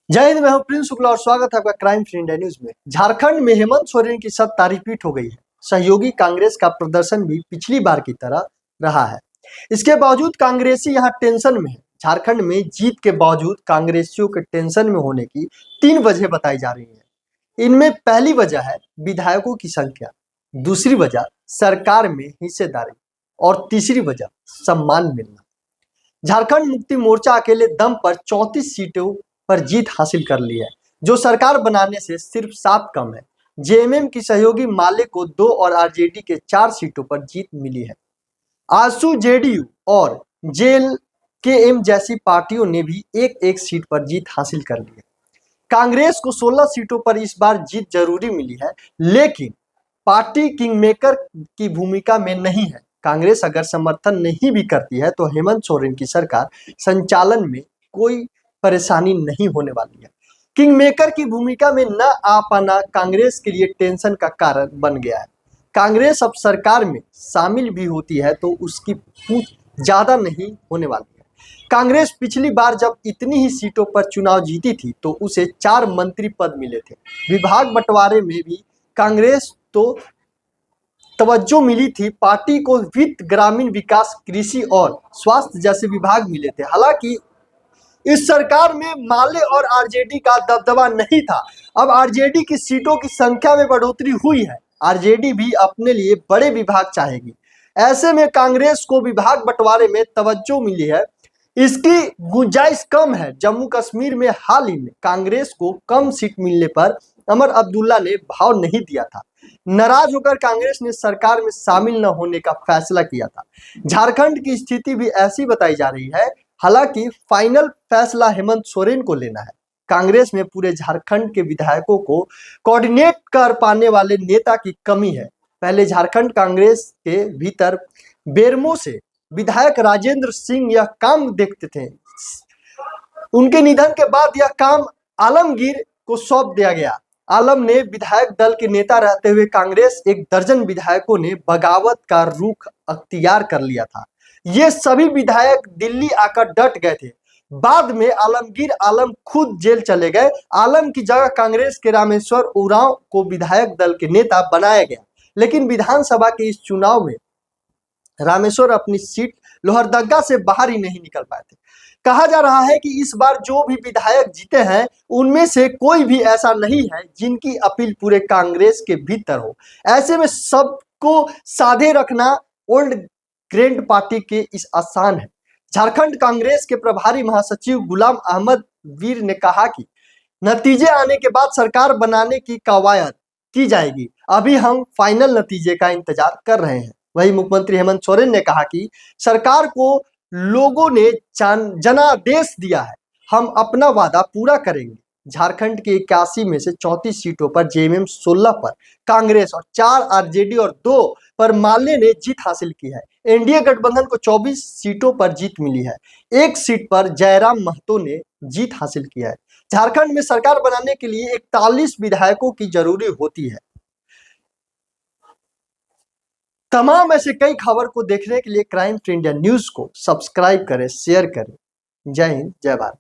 जय हिंद। मैं हूं प्रिंस शुक्ला और स्वागत है आपका क्राइम फ्री इंडिया न्यूज में। झारखंड में हेमंत सोरेन की 7 रिपीट हो गई है। सहयोगी कांग्रेस का प्रदर्शन भी पिछली बार की तरह रहा है। इसके बावजूद कांग्रेसी यहां टेंशन में है। झारखंड में जीत के बावजूद कांग्रेसियों के टेंशन में होने की 3 वजह बताई जा रही है। इनमें पहली वजह है विधायकों की संख्या, दूसरी वजह सरकार में हिस्सेदारी और तीसरी वजह सम्मान मिलना। झारखंड मुक्ति मोर्चा अकेले दम पर 34 सीटों पर जीत हासिल कर ली है, जो सरकार बनाने से सिर्फ 7 कम है। जेएमएम की सहयोगी माले को 2 और आरजेडी के 4 सीटों पर जीत मिली है। आजसू, जेडीयू और जेएलकेएम जैसी पार्टियों ने भी एक एक सीट पर जीत हासिल कर ली है। कांग्रेस को 16 सीटों पर इस बार जीत जरूरी मिली है, लेकिन पार्टी किंगमेकर की भूमिका में नहीं है। कांग्रेस अगर समर्थन नहीं भी करती है तो हेमंत सोरेन की सरकार संचालन में कोई परेशानी नहीं होने वाली है। किंगमेकर की भूमिका में न आ पाना कांग्रेस के लिए टेंशन का कारण बन गया है। कांग्रेस अब सरकार में शामिल भी होती है तो उसकी पूछ ज्यादा नहीं होने वाली है। कांग्रेस पिछली बार जब इतनी ही सीटों पर चुनाव जीती थी तो उसे 4 मंत्री पद मिले थे। विभाग बंटवारे में भी कांग्रेस तो तवज्जो मिली थी। पार्टी को वित्त, ग्रामीण विकास, कृषि और स्वास्थ्य जैसे विभाग मिले थे। हालांकि इस सरकार में माले और आरजेडी का दबदबा नहीं था। अब आरजेडी की सीटों की संख्या में बढ़ोतरी हुई है। आरजेडी भी अपने लिए बड़े विभाग चाहेगी। ऐसे में कांग्रेस को विभाग बंटवारे में तवज्जो मिली है, इसकी गुंजाइश कम है। जम्मू कश्मीर में हाल ही में कांग्रेस को कम सीट मिलने पर अमर अब्दुल्ला ने भाव नहीं दिया था। नाराज होकर कांग्रेस ने सरकार में शामिल न होने का फैसला किया था। झारखंड की स्थिति भी ऐसी बताई जा रही है। हालांकि फाइनल फैसला हेमंत सोरेन को लेना है। कांग्रेस में पूरे झारखंड के विधायकों को कोऑर्डिनेट कर पाने वाले नेता की कमी है। पहले झारखंड कांग्रेस के भीतर बेरमो से विधायक राजेंद्र सिंह यह काम देखते थे। उनके निधन के बाद यह काम आलमगीर को सौंप दिया गया। आलम ने विधायक दल के नेता रहते हुए कांग्रेस 1 दर्जन विधायकों ने बगावत का रुख अख्तियार कर लिया था। ये सभी विधायक दिल्ली आकर डट गए थे। बाद में आलमगीर आलम खुद जेल चले गए। आलम की जगह कांग्रेस के रामेश्वर उरांव को विधायक दल के नेता बनाया गया, लेकिन विधानसभा के इस चुनाव में रामेश्वर अपनी सीट लोहरदगा से बाहर ही नहीं निकल पाए थे। कहा जा रहा है कि इस बार जो भी विधायक जीते हैं उनमें से कोई भी ऐसा नहीं है जिनकी अपील पूरे कांग्रेस के भीतर हो। ऐसे में सबको साधे रखना ओल्ड ग्रैंड पार्टी के इस आसान है। झारखंड कांग्रेस के प्रभारी महासचिव गुलाम अहमद वीर ने कहा कि नतीजे आने के बाद सरकार बनाने की कवायद की जाएगी। अभी हम फाइनल नतीजे का इंतजार कर रहे हैं। वहीं मुख्यमंत्री हेमंत सोरेन ने कहा कि सरकार को लोगों ने जनादेश दिया है, हम अपना वादा पूरा करेंगे। झारखंड के 81 में से 34 सीटों पर जेएमएम, 16 पर कांग्रेस और 4 आरजेडी और 2 पर माले ने जीत हासिल की है। एनडीए गठबंधन को 24 सीटों पर जीत मिली है। 1 सीट पर जयराम महतो ने जीत हासिल किया है। झारखंड में सरकार बनाने के लिए 41 विधायकों की जरूरी होती है। तमाम ऐसे कई खबर को देखने के लिए क्राइम फ्री इंडिया न्यूज को सब्सक्राइब करें, शेयर करें। जय हिंद, जय भारत।